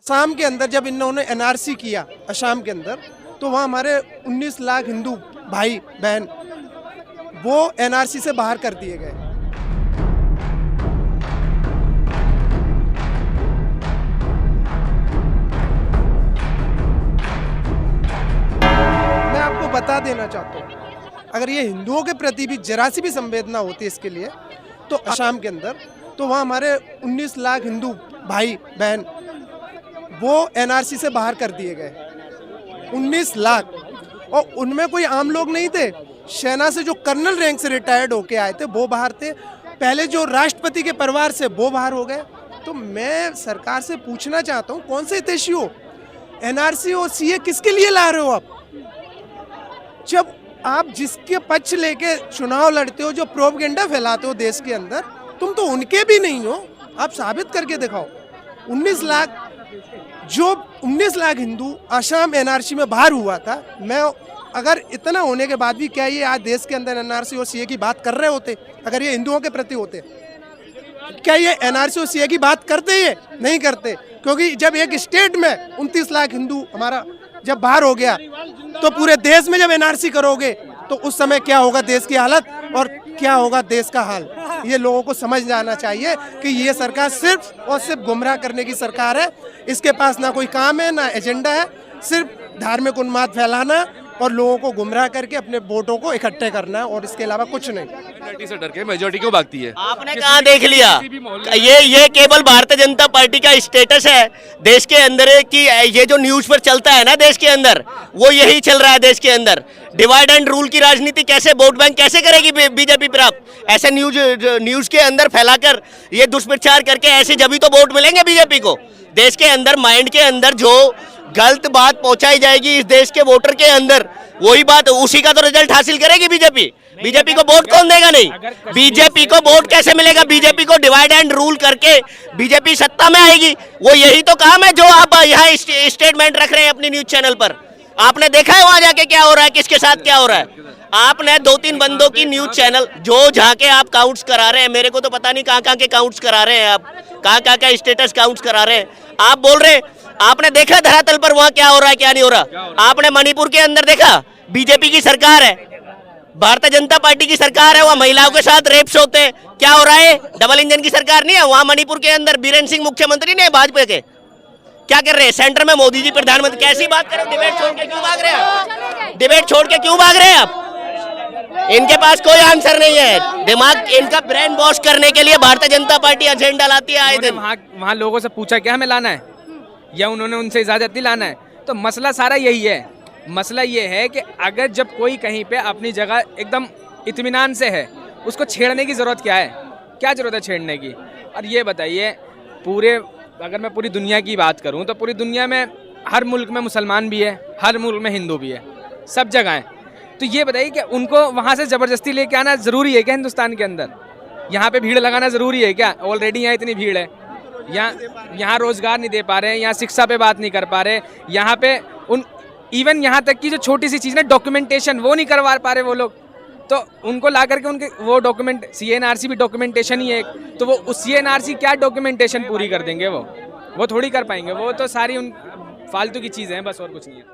शाम के अंदर जब इन्होंने एनआरसी किया असम के अंदर, तो वहाँ हमारे 19 लाख हिंदू भाई बहन वो एनआरसी से बाहर कर दिए गए। मैं आपको बता देना चाहता हूँ, अगर ये हिंदुओं के प्रति भी जरा सी भी संवेदना होती है इसके लिए, तो असम के अंदर तो वहाँ हमारे 19 लाख हिंदू भाई बहन वो एनआरसी से बाहर कर दिए गए। 19 लाख, और उनमें कोई आम लोग नहीं थे। सेना से जो कर्नल रैंक से रिटायर्ड होके आए थे वो बाहर थे, पहले जो राष्ट्रपति के परिवार से वो बाहर हो गए। तो मैं सरकार से पूछना चाहता हूँ, कौन से हितैषी हो? एनआरसी और सीए किसके लिए ला रहे हो आप? जब आप जिसके पक्ष लेके चुनाव लड़ते हो, जो प्रोपगेंडा फैलाते हो देश के अंदर, तुम तो उनके भी नहीं हो। आप साबित करके दिखाओ। 19 लाख हिंदू असम एनआरसी में बाहर हुआ था। मैं अगर इतना होने के बाद भी क्या ये आज देश के अंदर एनआरसी और सीए की बात कर रहे होते? अगर ये हिंदुओं के प्रति होते, क्या ये एनआरसी और सीए की बात करते? ये नहीं करते, क्योंकि जब एक स्टेट में 29 लाख हिंदू हमारा जब बाहर हो गया, तो पूरे देश में जब एनआरसी करोगे तो उस समय क्या होगा देश की हालत और क्या होगा देश का हाल? ये लोगों को समझ जाना चाहिए कि ये सरकार सिर्फ और सिर्फ गुमराह करने की सरकार है। इसके पास ना कोई काम है, ना एजेंडा है, सिर्फ धार्मिक उन्माद फैलाना और लोगों को गुमराह करके अपने वोटों को इकट्ठे करना है, और इसके अलावा कुछ नहीं। माइनॉरिटी से डर के मेजॉरिटी क्यों भागती है? आपने कहाँ देख लिया? ये केवल भारतीय जनता पार्टी का स्टेटस है देश के अंदर कि ये जो न्यूज पर चलता है ना देश के अंदर, वो यही चल रहा है देश के अंदर। डिवाइड एंड रूल की राजनीति कैसे, वोट बैंक कैसे करेगी बीजेपी प्राप्त? ऐसे न्यूज के अंदर फैलाकर ये दुष्प्रचार करके ऐसे जब ही तो वोट मिलेंगे बीजेपी को। देश के अंदर माइंड के अंदर जो गलत बात पहुंचाई जाएगी इस देश के वोटर के अंदर, वही बात उसी का तो रिजल्ट हासिल करेगी बीजेपी। बीजेपी को वोट कौन देगा? नहीं, बीजेपी को वोट कैसे मिलेगा? बीजेपी को डिवाइड एंड रूल करके बीजेपी सत्ता में आएगी। वो यही तो काम है जो आप यहाँ स्टेटमेंट रख रहे हैं अपनी न्यूज चैनल पर। आपने देखा है वहां जाके क्या हो रहा है, किसके साथ क्या हो रहा है? आपने 2-3 बंदों की न्यूज चैनल जो जाके आप काउंट्स करा रहे हैं, मेरे को तो पता नहीं कहाँ के काउंट्स करा रहे हैं आप, कहाँ का स्टेटस काउंट्स करा रहे हैं। आप बोल रहे हैं आपने देखा धरातल पर वहां क्या हो रहा है, क्या नहीं हो रहा? आपने मणिपुर के अंदर देखा, बीजेपी की सरकार है, भारतीय जनता पार्टी की सरकार है, वहाँ महिलाओं के साथ रेप्स होते हैं, क्या हो रहा है? डबल इंजन की सरकार नहीं है वहाँ मणिपुर के अंदर? बीरेन सिंह मुख्यमंत्री ने भाजपा के क्या कर रहे हैं? सेंटर में मोदी जी प्रधानमंत्री, कैसी बात करें? डिबेट छोड़ के क्यों भाग रहे हैं आप? डिबेट छोड़ के क्यों भाग रहे हैं आप? इनके पास कोई आंसर नहीं है। दिमाग इनका ब्रेन वॉश करने के लिए भारतीय जनता पार्टी एजेंडा लाती है आए दिन। वहाँ लोगों से पूछा क्या हमें लाना है, या उन्होंने उनसे इजाजत नहीं लाना है? तो मसला सारा यही है। मसला ये है कि अगर जब कोई कहीं पे अपनी जगह एकदम इत्मीनान से है, उसको छेड़ने की ज़रूरत क्या है? क्या ज़रूरत है छेड़ने की? और ये बताइए, अगर मैं पूरी दुनिया की बात करूं तो पूरी दुनिया में हर मुल्क में मुसलमान भी है, हर मुल्क में हिंदू भी है, सब जगह है। तो ये बताइए कि उनको वहाँ से ज़बरदस्ती लेके आना ज़रूरी है क्या हिंदुस्तान के अंदर? यहाँ पे भीड़ लगाना ज़रूरी है क्या? ऑलरेडी यहाँ इतनी भीड़ है, यहाँ रोज़गार नहीं दे पा रहे हैं, यहाँ शिक्षा पे बात नहीं कर पा रहे, यहाँ पे इवन यहाँ तक की जो छोटी सी चीज़ है डॉक्यूमेंटेशन वो नहीं करवा पा रहे वो लोग। तो उनको ला करके उनके वो डॉक्यूमेंट, सीएनआरसी भी डॉक्यूमेंटेशन ही है एक, तो वो उस सीएनआरसी क्या डॉक्यूमेंटेशन पूरी कर देंगे? वो थोड़ी कर पाएंगे। वो तो सारी उन फालतू की चीज़ें हैं बस, और कुछ नहीं है।